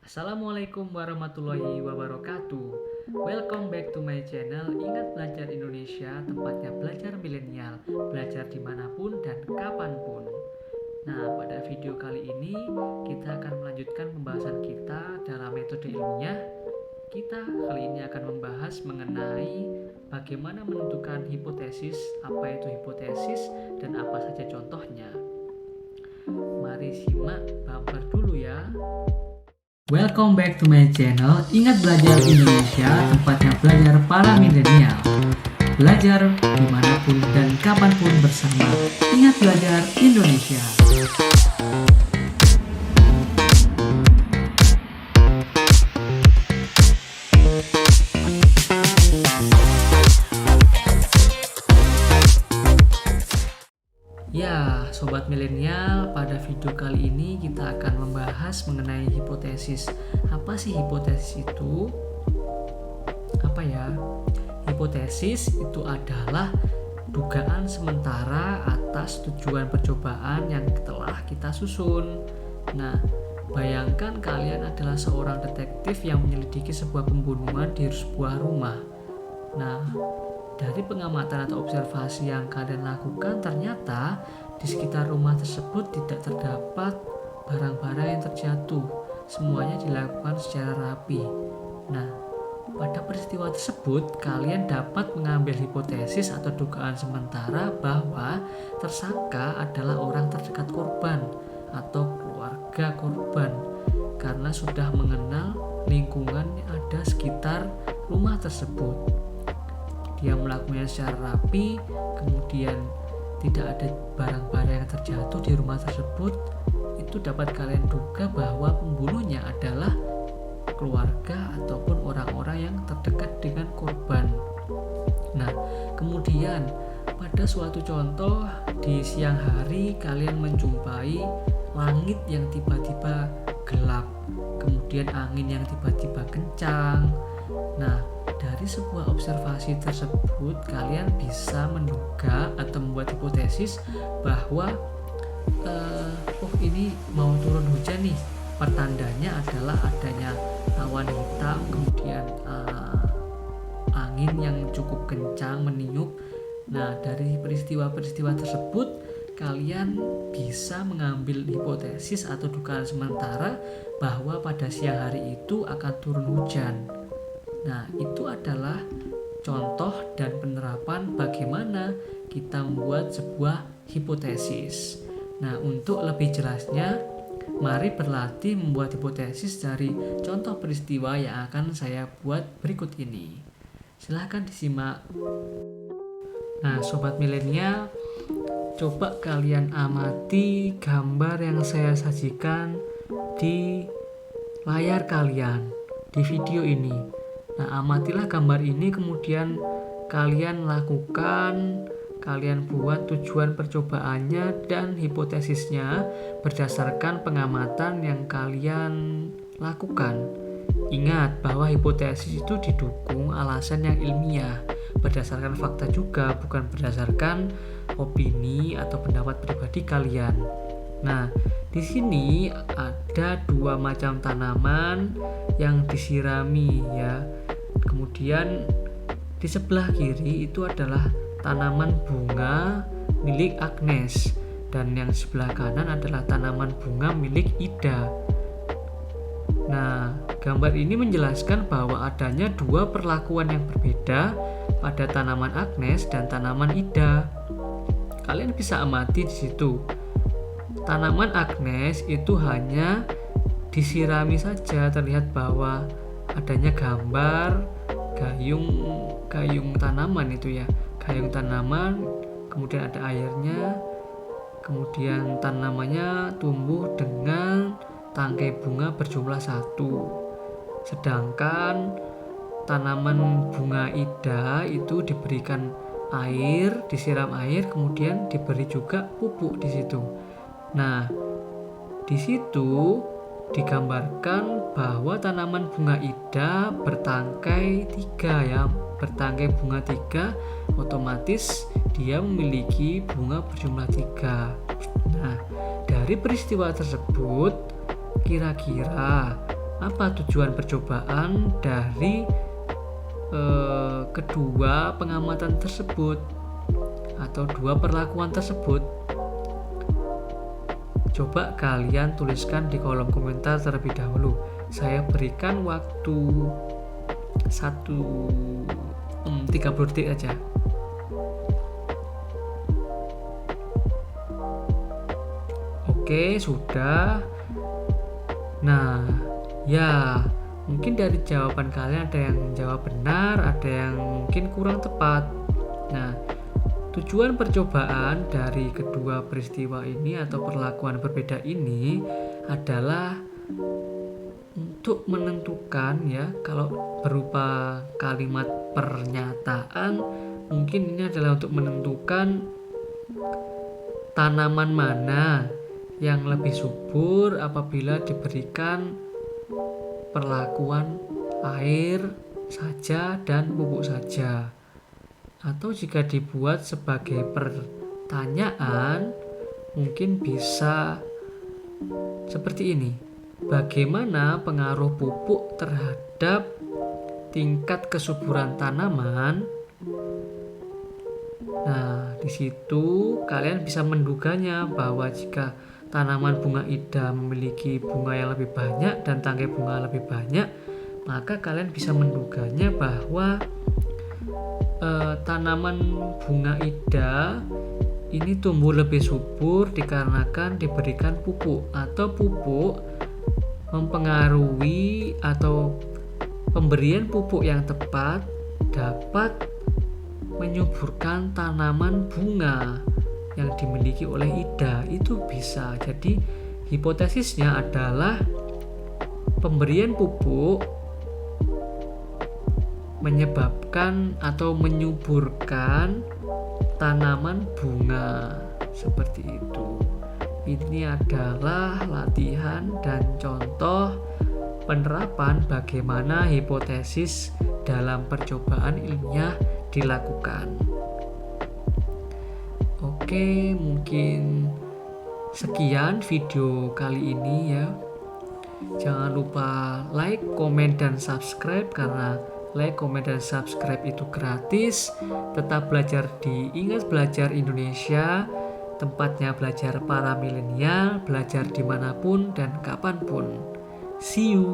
Assalamualaikum warahmatullahi wabarakatuh. Welcome back to my channel Ingat Belajar Indonesia, tempatnya belajar milenial, belajar dimanapun dan kapanpun. Nah, pada video kali ini kita akan melanjutkan pembahasan kita dalam metode ilmiah. Kita kali ini akan membahas mengenai bagaimana menentukan hipotesis, apa itu hipotesis, dan apa saja contohnya. Mari simak bumper dulu ya. Welcome back to my channel Ingat Belajar Indonesia, tempatnya belajar para milenial. Belajar dimanapun dan kapanpun bersama Ingat Belajar Indonesia. Ya, sobat milenial, pada video kali ini kita akan membahas mengenai hipotesis. Apa sih hipotesis itu? Apa ya? Hipotesis itu adalah dugaan sementara atas tujuan percobaan yang telah kita susun. Nah, bayangkan kalian adalah seorang detektif yang menyelidiki sebuah pembunuhan di sebuah rumah. Nah, dari pengamatan atau observasi yang kalian lakukan, ternyata di sekitar rumah tersebut tidak terdapat barang-barang yang terjatuh. Semuanya dilakukan secara rapi. Nah, pada peristiwa tersebut, kalian dapat mengambil hipotesis atau dugaan sementara bahwa tersangka adalah orang terdekat korban atau keluarga korban karena sudah mengenal lingkungan yang ada sekitar rumah tersebut. Dia melakukannya secara rapi, kemudian tidak ada barang-barang yang terjatuh di rumah tersebut. Itu dapat kalian duga bahwa pembunuhnya adalah keluarga ataupun orang-orang yang terdekat dengan korban. Nah, kemudian pada suatu contoh di siang hari kalian menjumpai langit yang tiba-tiba gelap, kemudian angin yang tiba-tiba kencang. Nah, dari sebuah observasi tersebut kalian bisa menduga atau membuat hipotesis bahwa ini mau turun hujan nih. Pertandanya adalah adanya awan hitam, kemudian angin yang cukup kencang meniup. Nah, dari peristiwa-peristiwa tersebut kalian bisa mengambil hipotesis atau dugaan sementara bahwa pada siang hari itu akan turun hujan. Nah, itu adalah contoh dan penerapan bagaimana kita membuat sebuah hipotesis. Nah, untuk lebih jelasnya, mari berlatih membuat hipotesis dari contoh peristiwa yang akan saya buat berikut ini. Silahkan disimak. Nah, sobat milenial, coba kalian amati gambar yang saya sajikan di layar kalian di video ini. Nah, amatilah gambar ini, kemudian kalian lakukan, kalian buat tujuan percobaannya dan hipotesisnya berdasarkan pengamatan yang kalian lakukan. Ingat bahwa hipotesis itu didukung alasan yang ilmiah, berdasarkan fakta juga, bukan berdasarkan opini atau pendapat pribadi kalian. Nah, di sini ada dua macam tanaman yang disirami ya. Kemudian di sebelah kiri itu adalah tanaman bunga milik Agnes, dan yang sebelah kanan adalah tanaman bunga milik Ida. Nah, gambar ini menjelaskan bahwa adanya dua perlakuan yang berbeda pada tanaman Agnes dan tanaman Ida. Kalian bisa amati di situ. Tanaman Agnes itu hanya disirami saja, terlihat bahwa adanya gambar gayung tanaman itu ya, gayung tanaman, kemudian ada airnya, kemudian tanamannya tumbuh dengan tangkai bunga berjumlah 1. Sedangkan tanaman bunga Ida itu diberikan air, disiram air, kemudian diberi juga pupuk di situ. Nah, di situ digambarkan bahwa tanaman bunga Ida bertangkai 3 ya, bertangkai bunga 3, otomatis dia memiliki bunga berjumlah 3. Nah, dari peristiwa tersebut kira-kira apa tujuan percobaan dari kedua pengamatan tersebut atau dua perlakuan tersebut. Coba kalian tuliskan di kolom komentar terlebih dahulu. Saya berikan waktu 30 detik aja. Oke, sudah. Nah, ya, mungkin dari jawaban kalian ada yang jawab benar, ada yang mungkin kurang tepat. Nah, tujuan percobaan dari kedua peristiwa ini atau perlakuan berbeda ini adalah untuk menentukan, ya, kalau berupa kalimat pernyataan, mungkin ini adalah untuk menentukan tanaman mana yang lebih subur apabila diberikan perlakuan air saja dan pupuk saja. Atau jika dibuat sebagai pertanyaan, mungkin bisa seperti ini. Bagaimana pengaruh pupuk terhadap tingkat kesuburan tanaman? Nah, di situ kalian bisa menduganya bahwa jika tanaman bunga ida memiliki bunga yang lebih banyak dan tangkai bunga lebih banyak, maka kalian bisa menduganya bahwa tanaman bunga ida ini tumbuh lebih subur dikarenakan diberikan pupuk, atau pupuk mempengaruhi atau pemberian pupuk yang tepat dapat menyuburkan tanaman bunga yang dimiliki oleh ida. Itu bisa. Jadi hipotesisnya adalah pemberian pupuk menyebabkan atau menyuburkan tanaman bunga, seperti itu. Ini adalah latihan dan contoh penerapan bagaimana hipotesis dalam percobaan ilmiah dilakukan. Oke, mungkin sekian video kali ini ya. Jangan lupa like, komen, dan subscribe, karena like, komen, dan subscribe itu gratis. Tetap belajar di Ingat Belajar Indonesia, tempatnya belajar para milenial, belajar dimanapun dan kapanpun. See you.